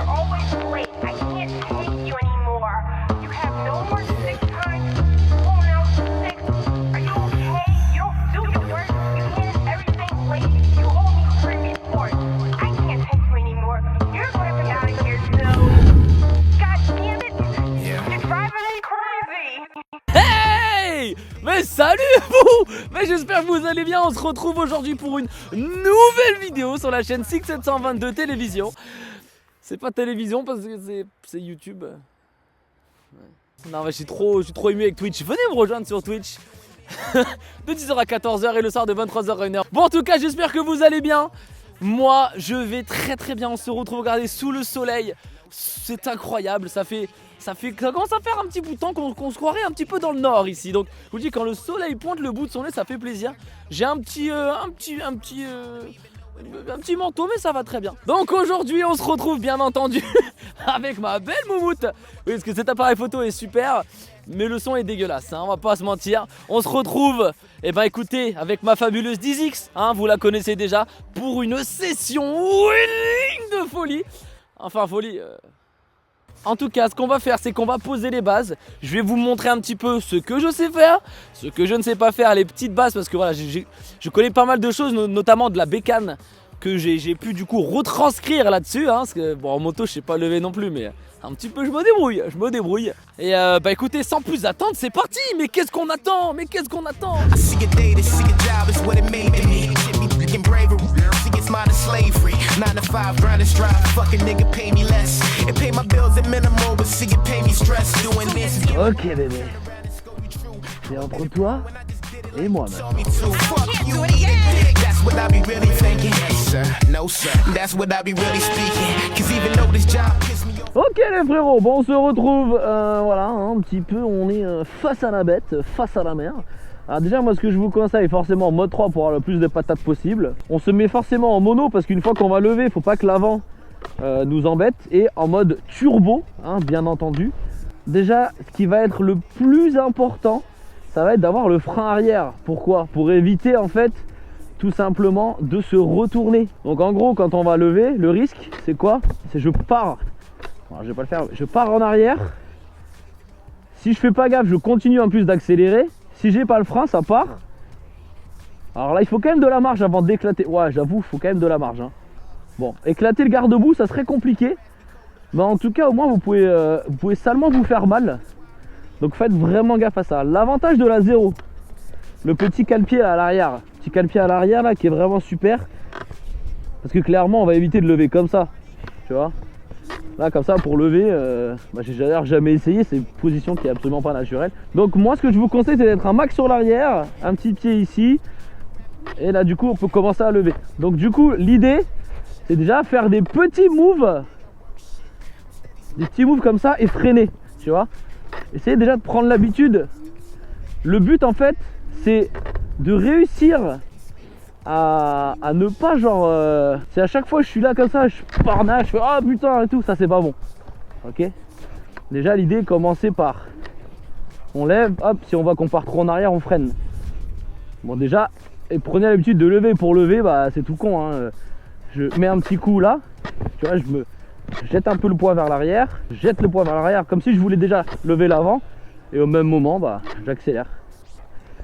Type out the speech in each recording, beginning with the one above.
always late. I can't take you anymore. You have no more sick time. Oh, now sick. Are you okay? You don't do your work. You handed everything late. You owe me 3 reports. I can't take you anymore. You're gonna be out of here soon. God damn it. You're driving me crazy. Hey! Mais salut vous! Mais j'espère que vous allez bien, on se retrouve aujourd'hui pour une nouvelle vidéo sur la chaîne 6722 Télévision. C'est pas télévision parce que c'est YouTube. Ouais. Non mais je suis trop ému avec Twitch. Venez me rejoindre sur Twitch de 10h à 14h et le soir de 23h à 1h. Bon en tout cas j'espère que vous allez bien. Moi je vais très bien, on se retrouve regardez sous le soleil. C'est incroyable, ça commence à faire un petit bout de temps qu'on se croirait un petit peu dans le nord ici. Donc je vous dis quand le soleil pointe le bout de son nez ça fait plaisir. J'ai un petit manteau mais ça va très bien. Donc aujourd'hui on se retrouve bien entendu avec ma belle moumoute. Oui parce que cet appareil photo est super mais le son est dégueulasse hein, on va pas se mentir. On se retrouve écoutez avec ma fabuleuse 10X hein, vous la connaissez déjà pour une session wheeling de folie. Enfin folie En tout cas ce qu'on va faire c'est qu'on va poser les bases. Je vais vous montrer un petit peu ce que je sais faire, ce que je ne sais pas faire, les petites bases. Parce que voilà je connais pas mal de choses, notamment de la bécane que j'ai pu du coup retranscrire là-dessus hein, parce que bon en moto je sais pas lever non plus mais un petit peu je me débrouille. Et écoutez sans plus attendre c'est parti. Mais qu'est-ce qu'on attend? Modern slavery, 9 to 5, grind and strive. Fuck a nigga, pay me less. And pay my bills at minimal, but see it pay me stress. Doing this. Ok bébé, c'est entre toi et moi maintenant. That's what I be really thinking. Sir, no sir, that's what I be really speaking. Cause even though this job piss me off. Ok les frérots, bon on se retrouve, voilà, hein, un petit peu, on est face à la bête, face à la mer. Alors déjà moi ce que je vous conseille forcément en mode 3 pour avoir le plus de patates possible. On se met forcément en mono parce qu'une fois qu'on va lever, il faut pas que l'avant nous embête. Et en mode turbo, hein, bien entendu. Déjà ce qui va être le plus important, ça va être d'avoir le frein arrière. Pourquoi? Pour éviter en fait tout simplement de se retourner. Donc en gros quand on va lever, le risque c'est quoi? C'est je pars, alors, je vais pas le faire, je pars en arrière. Si je fais pas gaffe, je continue en plus d'accélérer. Si j'ai pas le frein, ça part. Alors là, il faut quand même de la marge avant d'éclater. Ouais, j'avoue, il faut quand même de la marge. Hein. Bon, éclater le garde-boue, ça serait compliqué. Mais en tout cas, au moins, vous pouvez salement vous faire mal. Donc faites vraiment gaffe à ça. L'avantage de la 0, le petit cale-pied à l'arrière. Petit cale-pied à l'arrière là, qui est vraiment super. Parce que clairement, on va éviter de lever comme ça. Tu vois? Là comme ça pour lever, j'ai d'ailleurs jamais essayé, c'est une position qui est absolument pas naturelle. Donc moi ce que je vous conseille c'est d'être un max sur l'arrière, un petit pied ici. Et là du coup on peut commencer à lever. Donc du coup l'idée c'est déjà faire des petits moves. Des petits moves comme ça et freiner, tu vois. Essayez déjà de prendre l'habitude. Le but en fait c'est de réussir à ne pas genre c'est à chaque fois je suis là comme ça je parnage, je fais ah putain et tout, ça c'est pas bon. Ok, déjà l'idée commencer par on lève, hop, si on voit qu'on part trop en arrière on freine. Bon déjà, et prenez l'habitude de lever. Pour lever bah c'est tout con hein. Je mets un petit coup là, tu vois, je jette un peu le poids vers l'arrière, jette le poids vers l'arrière comme si je voulais déjà lever l'avant. Et au même moment bah j'accélère.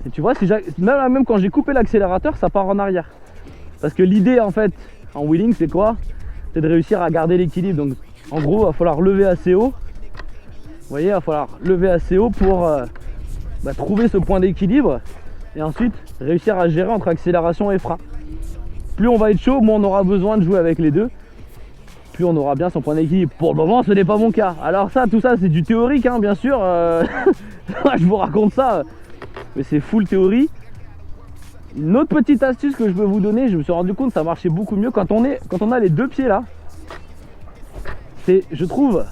Et tu vois, si même quand j'ai coupé l'accélérateur, ça part en arrière. Parce que l'idée en fait en wheeling c'est quoi? C'est de réussir à garder l'équilibre. Donc en gros il va falloir lever assez haut. Vous voyez, il va falloir lever assez haut pour trouver ce point d'équilibre. Et ensuite réussir à gérer entre accélération et frein. Plus on va être chaud, moins on aura besoin de jouer avec les deux. Plus on aura bien son point d'équilibre. Pour le moment ce n'est pas mon cas. Alors ça, tout ça c'est du théorique hein, bien sûr. Je vous raconte ça. Mais c'est full théorie. Une autre petite astuce que je peux vous donner, je me suis rendu compte que ça marchait beaucoup mieux quand on a les deux pieds là. C'est, je trouve,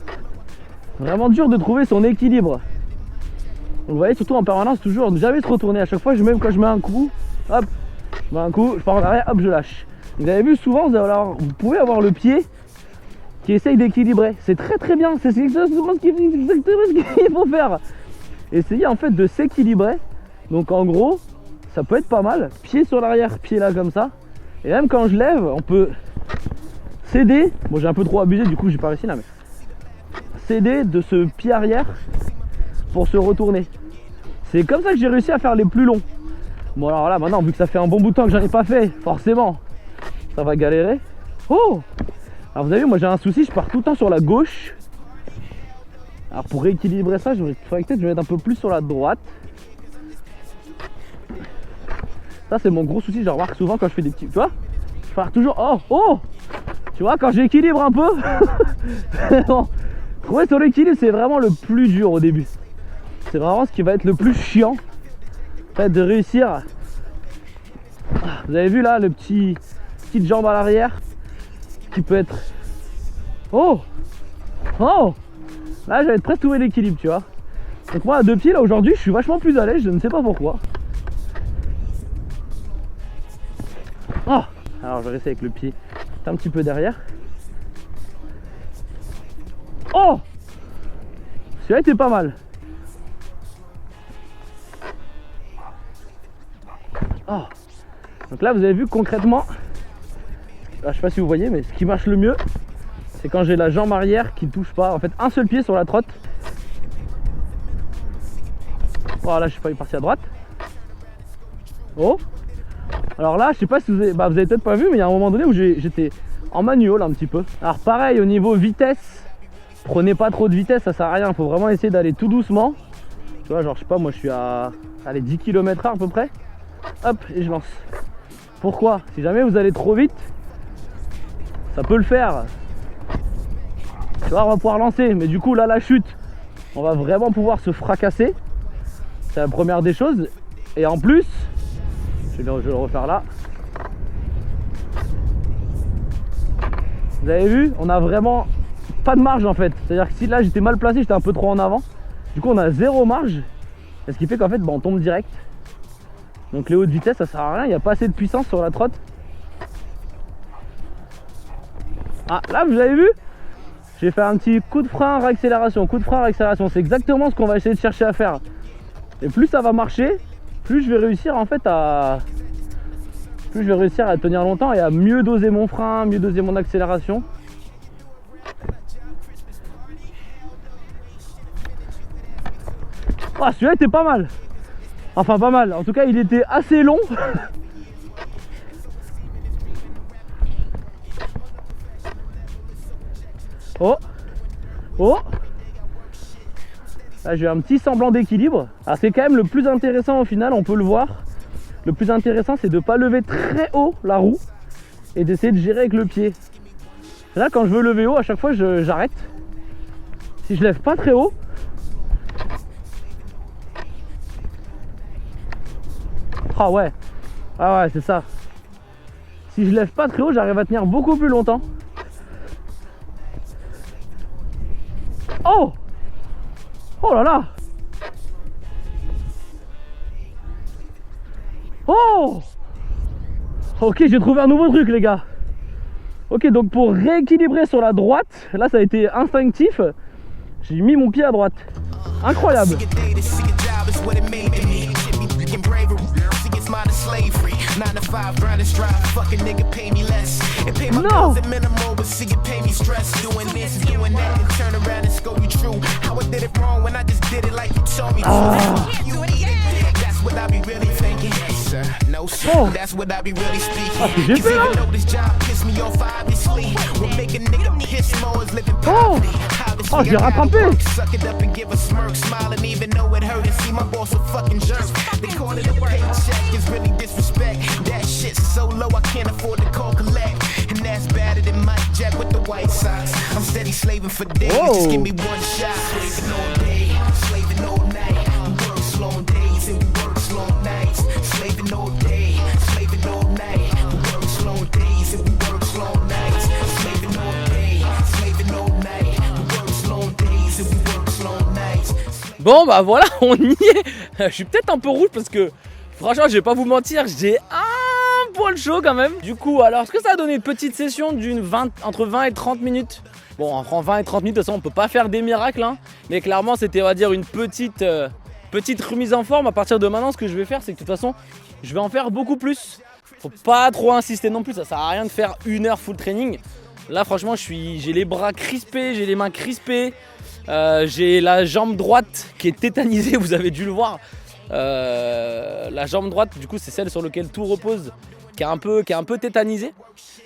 vraiment dur de trouver son équilibre. Donc vous voyez, surtout en permanence, toujours ne jamais se retourner. À chaque fois, même quand je mets un coup, hop, je mets un coup, je pars en arrière, hop, je lâche. Vous avez vu souvent, vous pouvez avoir le pied qui essaye d'équilibrer. C'est très bien, c'est exactement ce qu'il faut faire. Essayez en fait de s'équilibrer. Donc en gros, ça peut être pas mal. Pied sur l'arrière, pied là comme ça. Et même quand je lève, on peut céder, bon j'ai un peu trop abusé du coup j'ai pas réussi là, mais céder de ce pied arrière pour se retourner. C'est comme ça que j'ai réussi à faire les plus longs. Bon alors là maintenant vu que ça fait un bon bout de temps que j'en ai pas fait, forcément ça va galérer. Oh, alors vous avez vu, moi j'ai un souci, je pars tout le temps sur la gauche. Alors pour rééquilibrer ça, il faudrait peut-être que je mette un peu plus sur la droite. Ça c'est mon gros souci, je remarque souvent quand je fais des petits, tu vois, je pars toujours, oh, tu vois, quand j'équilibre un peu. Bon, trouver son équilibre c'est vraiment le plus dur au début. C'est vraiment ce qui va être le plus chiant, en fait, de réussir. Vous avez vu là le petite jambe à l'arrière qui peut être, oh, là j'avais presque trouvé l'équilibre, tu vois. Donc moi à deux pieds là aujourd'hui je suis vachement plus à l'aise, je ne sais pas pourquoi. Oh, alors je vais rester avec le pied un petit peu derrière. Oh, celui-là était pas mal. Oh. Donc là vous avez vu concrètement, je sais pas si vous voyez, mais ce qui marche le mieux c'est quand j'ai la jambe arrière qui ne touche pas, en fait un seul pied sur la trotte. Voilà, je suis pas parti à droite. Oh, alors là je sais pas si vous avez peut-être pas vu, mais il y a un moment donné où j'étais en manual un petit peu. Alors pareil au niveau vitesse, prenez pas trop de vitesse, ça sert à rien, il faut vraiment essayer d'aller tout doucement. Tu vois, genre je sais pas, moi je suis à 10 km/h à peu près. Hop, et je lance. Pourquoi? Si jamais vous allez trop vite, ça peut le faire. Tu vois, on va pouvoir lancer, mais du coup là la chute, on va vraiment pouvoir se fracasser. C'est la première des choses. Et en plus, je vais le refaire là. Vous avez vu, on a vraiment pas de marge en fait. C'est-à-dire que si là j'étais mal placé, j'étais un peu trop en avant. Du coup on a zéro marge. Ce qui fait qu'en fait on tombe direct. Donc les hautes vitesses ça sert à rien, il n'y a pas assez de puissance sur la trotte. Ah là vous avez vu, j'ai fait un petit coup de frein, réaccélération, coup de frein, réaccélération. C'est exactement ce qu'on va essayer de chercher à faire. Et plus ça va marcher, plus je vais réussir en fait à... plus je vais réussir à tenir longtemps et à mieux doser mon frein, mieux doser mon accélération. Ah celui-là était pas mal. Enfin pas mal, en tout cas il était assez long. Oh, là j'ai un petit semblant d'équilibre. Alors c'est quand même le plus intéressant au final, on peut le voir. Le plus intéressant c'est de ne pas lever très haut la roue et d'essayer de gérer avec le pied. Là quand je veux lever haut, à chaque fois j'arrête. Si je lève pas très haut, ah ouais c'est ça. Si je lève pas très haut, j'arrive à tenir beaucoup plus longtemps. Oh là là. Oh, ok, j'ai trouvé un nouveau truc les gars. Ok, donc pour rééquilibrer sur la droite, là ça a été instinctif, j'ai mis mon pied à droite. Incroyable. Non. Oh. Ah, j'ai fait là. Oh, j'ai rattrapé. Bon bah voilà, on y est. Je suis peut-être un peu rouge parce que franchement je vais pas vous mentir, j'ai un poil chaud quand même. Du coup alors ce que ça a donné, une petite session entre 20 et 30 minutes. Bon entre 20 et 30 minutes de toute façon on peut pas faire des miracles hein, mais clairement c'était on va dire une petite remise en forme. À partir de maintenant ce que je vais faire c'est que de toute façon je vais en faire beaucoup plus. Faut pas trop insister non plus, ça sert à rien de faire 1 heure full training. Là franchement j'ai les bras crispés, j'ai les mains crispées, j'ai la jambe droite qui est tétanisée, vous avez dû le voir. La jambe droite du coup c'est celle sur laquelle tout repose, qui est un peu tétanisée.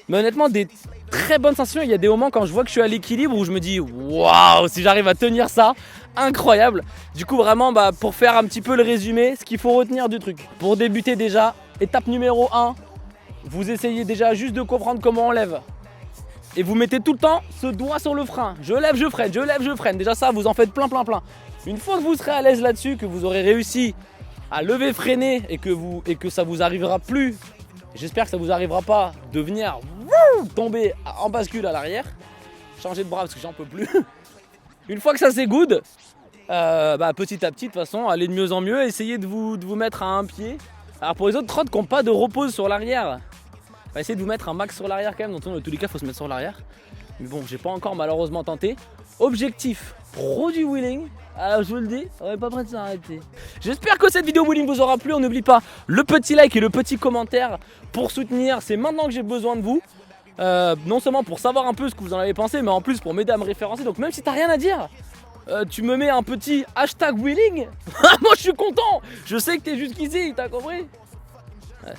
Mais honnêtement des très bonnes sensations. Il y a des moments quand je vois que je suis à l'équilibre où je me dis waouh, si j'arrive à tenir ça, incroyable. Du coup vraiment pour faire un petit peu le résumé, ce qu'il faut retenir du truc. Pour débuter déjà, étape numéro 1, vous essayez déjà juste de comprendre comment on lève. Et vous mettez tout le temps ce doigt sur le frein. Je lève, je freine, je lève, je freine. Déjà ça, vous en faites plein. Une fois que vous serez à l'aise là-dessus, que vous aurez réussi à lever, freiner et que ça vous arrivera plus, j'espère que ça vous arrivera pas de venir tomber en bascule à l'arrière. Changer de bras parce que j'en peux plus. Une fois que ça c'est good, petit à petit de toute façon, allez de mieux en mieux. Essayez de vous mettre à un pied. Alors pour les autres trottes qui n'ont pas de repose sur l'arrière, essayez de vous mettre un max sur l'arrière quand même. Dans tous les cas, il faut se mettre sur l'arrière. Mais bon, j'ai pas encore malheureusement tenté. Objectif, pro du wheeling. Alors je vous le dis, on n'est pas prêt de s'arrêter. J'espère que cette vidéo wheeling vous aura plu. On n'oublie pas le petit like et le petit commentaire pour soutenir. C'est maintenant que j'ai besoin de vous. Non seulement pour savoir un peu ce que vous en avez pensé, mais en plus pour m'aider à me référencer. Donc même si t'as rien à dire, tu me mets un petit hashtag wheeling. Moi je suis content. Je sais que t'es jusqu'ici, t'as compris? Ouais.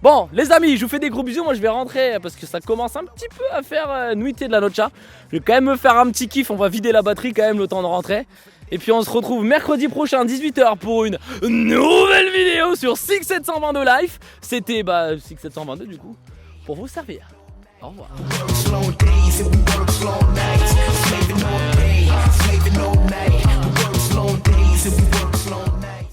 Bon les amis, je vous fais des gros bisous. Moi je vais rentrer parce que ça commence un petit peu à faire nuitée de la noche. Je vais quand même me faire un petit kiff. On va vider la batterie quand même le temps de rentrer. Et puis on se retrouve mercredi prochain 18h pour une nouvelle vidéo sur 6722 Life. C'était 6722 du coup, pour vous servir. Au revoir. Slow days and we work slow nights. Slaving all day, slaving all night. We work slow days and we work slow